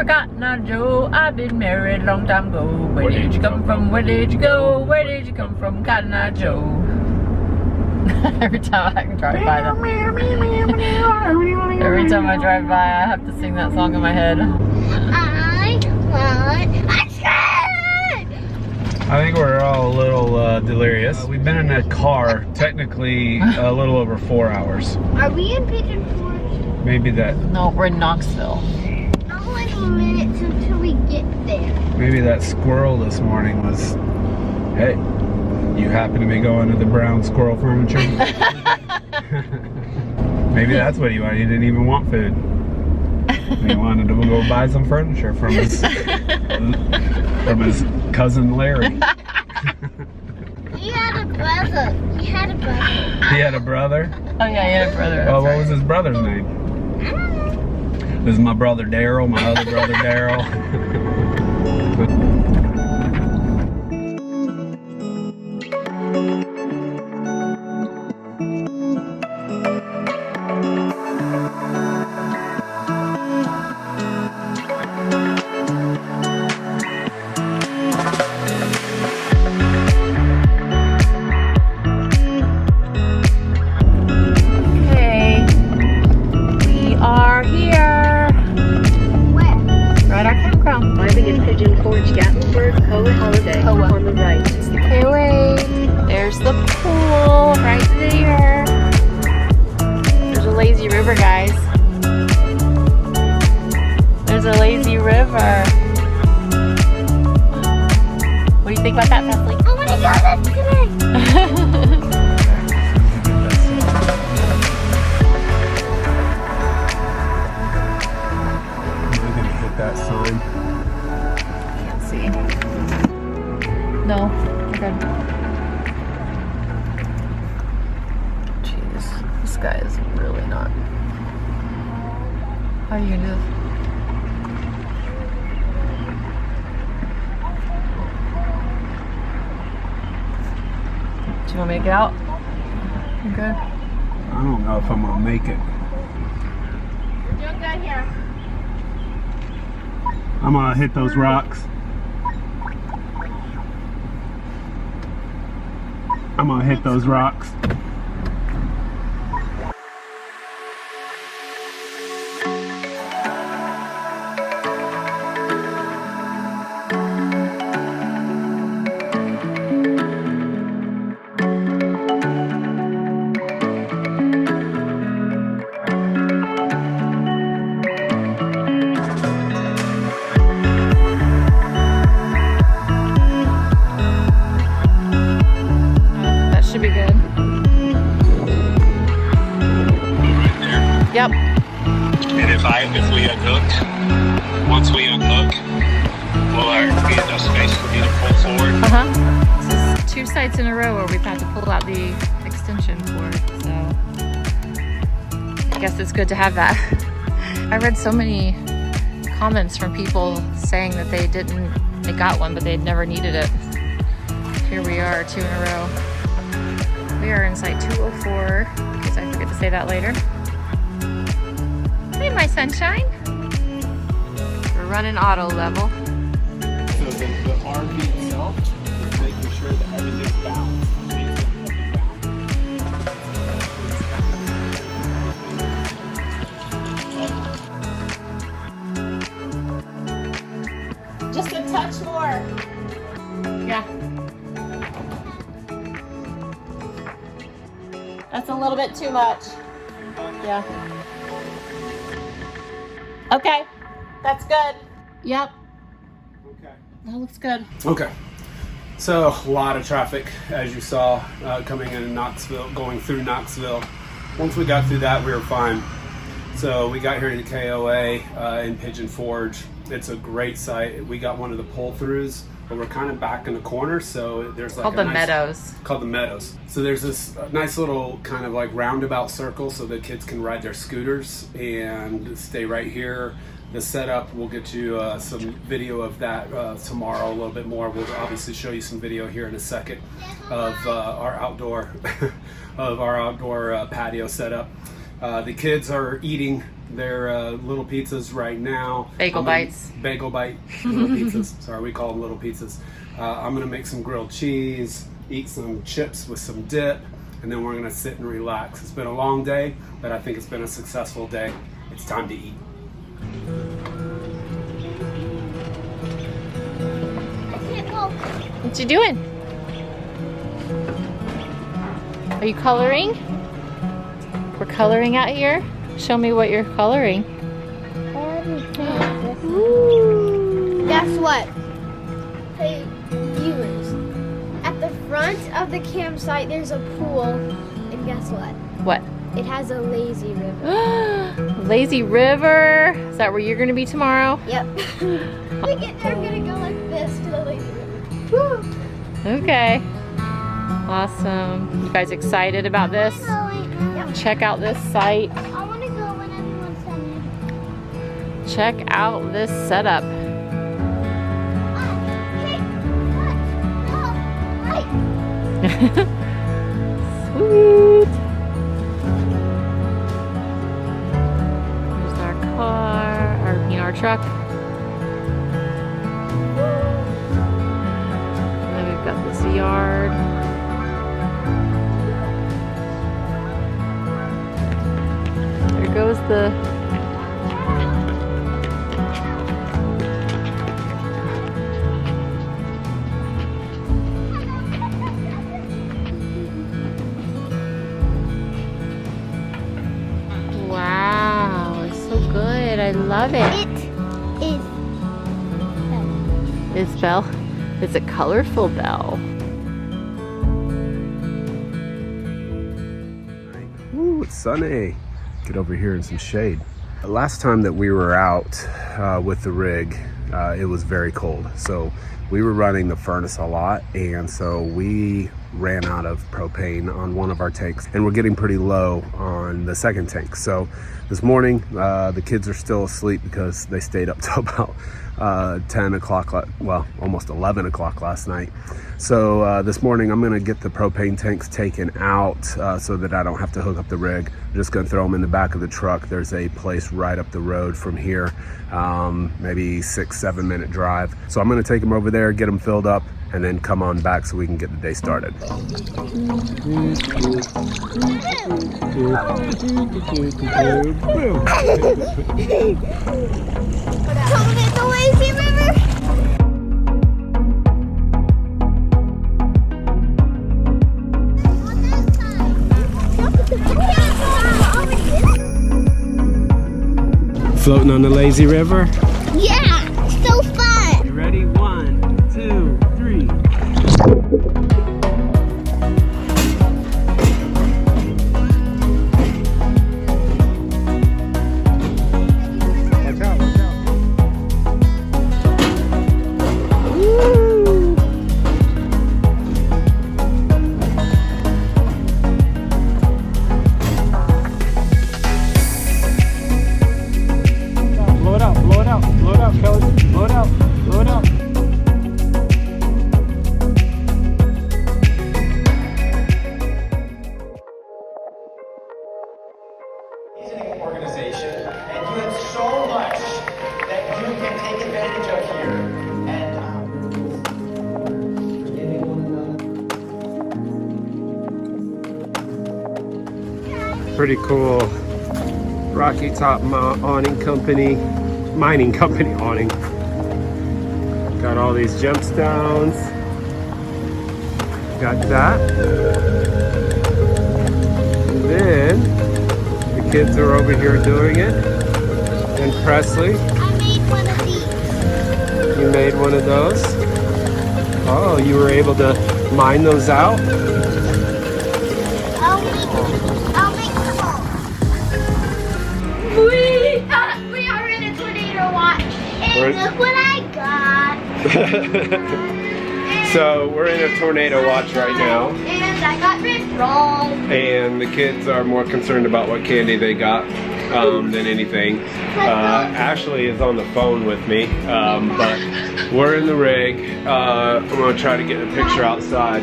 Cotton Eye Joe. I've been married a long time ago. Where did you come from? Where did you go? Where did you come from, Cotton Eye Joe? Every time I drive by them. Every time I drive by, I have to sing that song in my head. I think we're all a little delirious. We've been in a car technically a little over 4 hours. Are we in Pigeon Forge? Maybe that. No, we're in Knoxville. How many minutes until we get there? Maybe that squirrel this morning was, hey, you happen to be going to the brown squirrel furniture? Maybe that's what he wanted. He didn't even want food. He wanted to go buy some furniture from his cousin Larry. He had a brother. He had a brother. He had a brother? Oh yeah, he had a brother. Oh, what was his brother's name? I don't know. This is my brother Daryl, my other brother Daryl. Pigeon Forge, GATLINBURG, KOA holiday on the right. It's the KOA. There's the pool right there. There's a lazy river, guys. There's a lazy river. What do you think about that, Presley? Oh my god, that's today! We're gonna hit that sign. No, okay. Jeez, this guy is really not. How are you gonna do this? Do you want me to get out? You good? I don't know if I'm gonna make it. You're doing good here. I'm gonna hit those rocks. I'm gonna hit those rocks. Yep. And if we unhook, once we unhook, will be enough space for me to pull forward? This is 2 sites in a row where we've had to pull out the extension cord, so I guess it's good to have that. I read so many comments from people saying that they got one, but they'd never needed it. Here we are, 2 in a row. We are in site 204, in case I forget to say that later. Hey, my sunshine. We're running auto level. So the RV itself is making sure that everything's balanced. Just a touch more. Yeah. That's a little bit too much. Yeah. Okay, that's good. Yep. Okay. That looks good. Okay. So a lot of traffic, as you saw, coming in Knoxville, going through Knoxville. Once we got through that, we were fine. So we got here to KOA in Pigeon Forge. It's a great site. We got one of the pull-throughs, but we're kind of back in the corner, so there's like Called the Meadows. Called the Meadows. So there's this nice little kind of like roundabout circle so the kids can ride their scooters and stay right here. The setup, we'll get you some video of that tomorrow, a little bit more. We'll obviously show you some video here in a second of our outdoor patio setup. The kids are eating They're little pizzas right now. Bagel bites. Bagel bite little pizzas. Sorry, we call them little pizzas. I'm gonna make some grilled cheese, eat some chips with some dip, and then we're gonna sit and relax. It's been a long day, but I think it's been a successful day. It's time to eat. What you doing? Are you coloring? We're coloring out here. Show me what you're coloring. Guess what? Hey, viewers. At the front of the campsite, there's a pool, and guess what? What? It has a lazy river. Lazy river. Is that where you're gonna be tomorrow? Yep. We get there, I'm gonna go like this to the lazy river. Woo! Okay. Awesome. You guys excited about this? Yep. Check out this site. I want to go when everyone's done. Check out this setup. Sweet. There's our car, our truck. And then we've got this yard. There goes the wow, it's so good. I love it. It's Belle. It's a colorful bell. Ooh, it's sunny. Get over here in some shade. The last time that we were out with the rig, it was very cold. So we were running the furnace a lot, and so we ran out of propane on one of our tanks, and we're getting pretty low on the second tank. So this morning, the kids are still asleep because they stayed up till about 10 o'clock, well, almost 11 o'clock last night. So this morning I'm gonna get the propane tanks taken out so that I don't have to hook up the rig. I'm just gonna throw them in the back of the truck. There's a place right up the road from here, maybe 6-7 minute drive. So I'm gonna take them over there, get them filled up, and then come on back so we can get the day started. Coming in the lazy river. Floating on the lazy river. Yeah, so fun. You ready? 1, 2, 3. Watch out, watch out. Woo! Blow it out, blow it out, blow it out, Kellan. Blow it out, blow it out. Amazing organization, and you have so much that you can take advantage of here. And Pretty cool. Rocky Top awning company, mining company awning. Got all these gemstones. Got that. And then the kids are over here doing it. And Presley, I made one of these. you made one of those. Oh, you were able to mine those out? I'll make some more. We are in a tornado watch, and look what I got. So we're in a tornado watch right now. And I got ripped. And the kids are more concerned about what candy they got than anything. Ashley is on the phone with me, but we're in the rig. I'm gonna try to get a picture outside.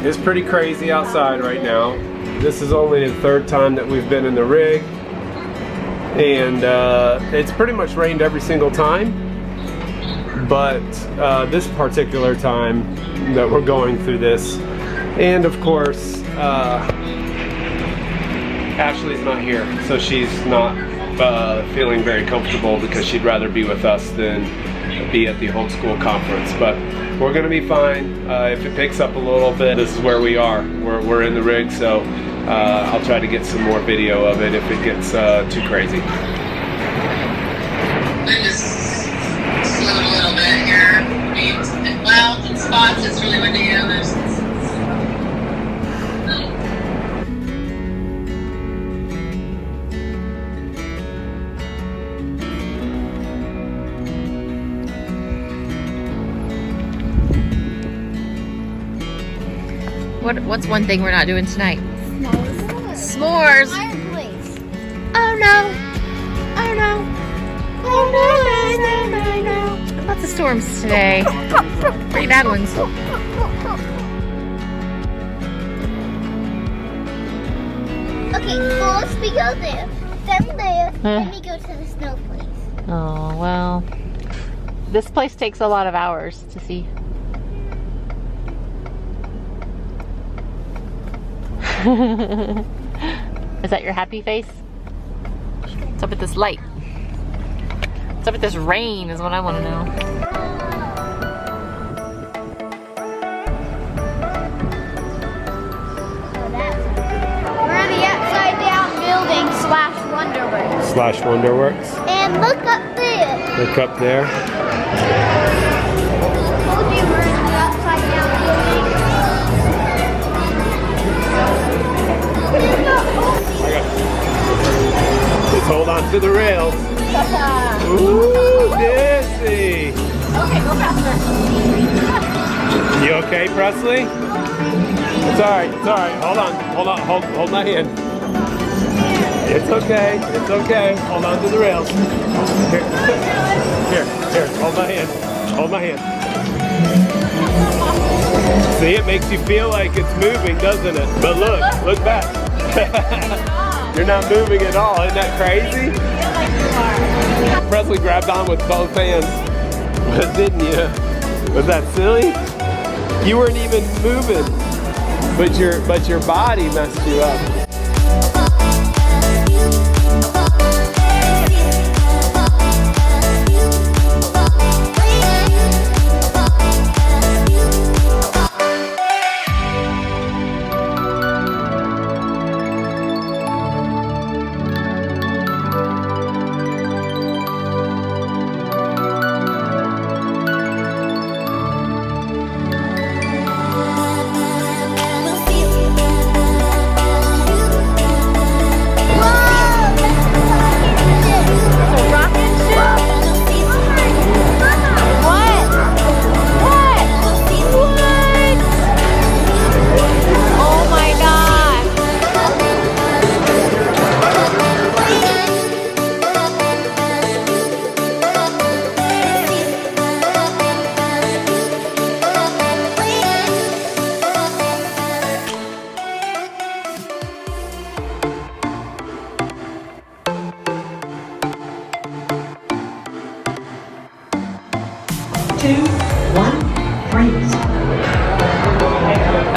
It's pretty crazy outside right now. This is only the third time that we've been in the rig. and it's pretty much rained every single time. But this particular time that we're going through this, and of course Ashley's not here, so she's not feeling very comfortable because she'd rather be with us than be at the homeschool conference. But we're gonna be fine. If it picks up a little bit, this is where we are. We're in the rig, so I'll try to get some more video of it if it gets too crazy. I just slowed a little bit here. Well, in spots it's really windy, and others What's one thing we're not doing tonight? S'mores. Fireplace. Oh no. Oh no. Oh no, no, no, no. Lots of storms today. Pretty bad ones. Okay, first we go there, then there, then we go to the snow place. Oh, well. This place takes a lot of hours to see. Is that your happy face? What's up with this light? What's up with this rain is what I want to know. We're on the upside down building /WonderWorks. /WonderWorks. And look up there. Look up there. Told you we're in the upside down building. Just hold on to the rails. Ooh, Dissy. Okay, go faster. You okay, Presley? It's alright, it's alright. Hold on, hold my hand. It's okay, it's okay. Hold on to the rails. Here, hold my hand. Hold my hand. See, it makes you feel like it's moving, doesn't it? But look back. You're not moving at all, isn't that crazy? Presley grabbed on with both hands, but didn't you? Was that silly? You weren't even moving, but your body messed you up.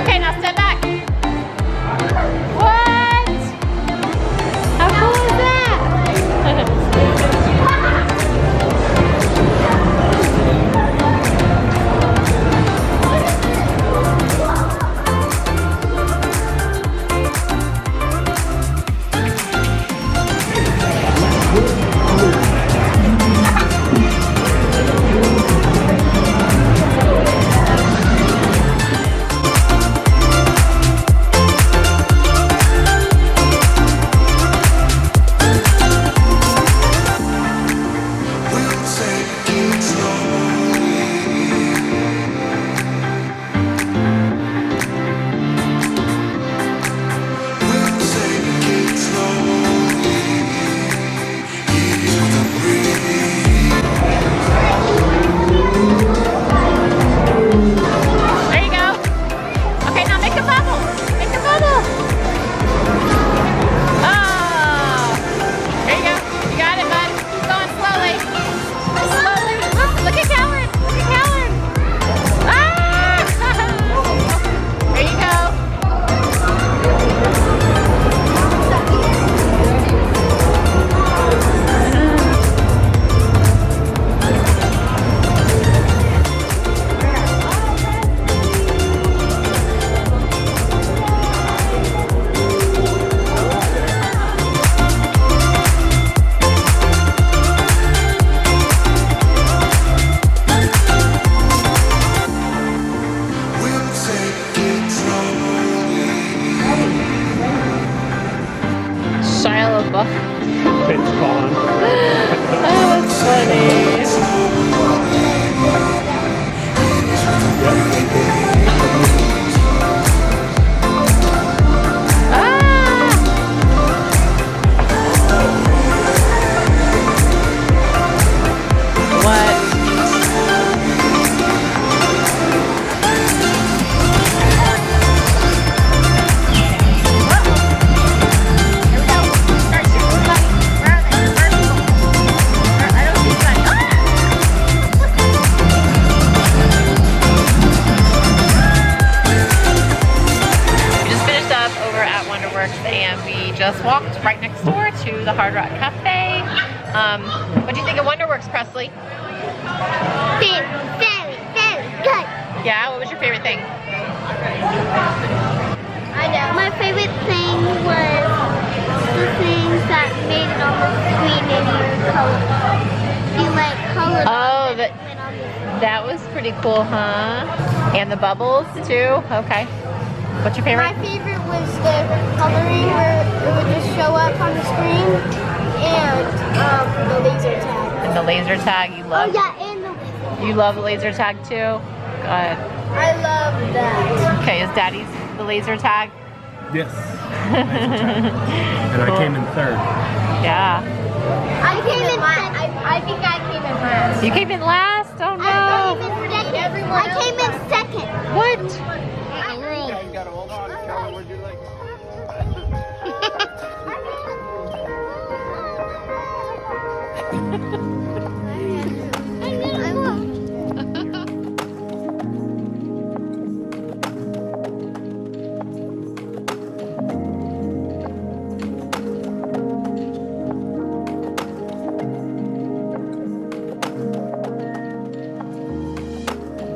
Okay, now step back. What? How cool is that? just walked right next door to the Hard Rock Cafe. What do you think of Wonder Works, Presley? Very, very, very good. Yeah, what was your favorite thing? I know. My favorite thing was the things that made it on the screen and you colored. You like colored. Oh, that was pretty cool, huh? And the bubbles too? Okay. What's your favorite? My favorite was the coloring where it would just show up on the screen and the laser tag. And the laser tag, you love? Oh yeah, and the laser. You love the laser tag too? Good. I love that. Okay, is Daddy's the laser tag? Yes. And I came in third. Yeah. I came in last. I think I came in last. You came in last? Oh no. I came in second. I came in second. What? You gotta hold on, Kellan. Where'd you like?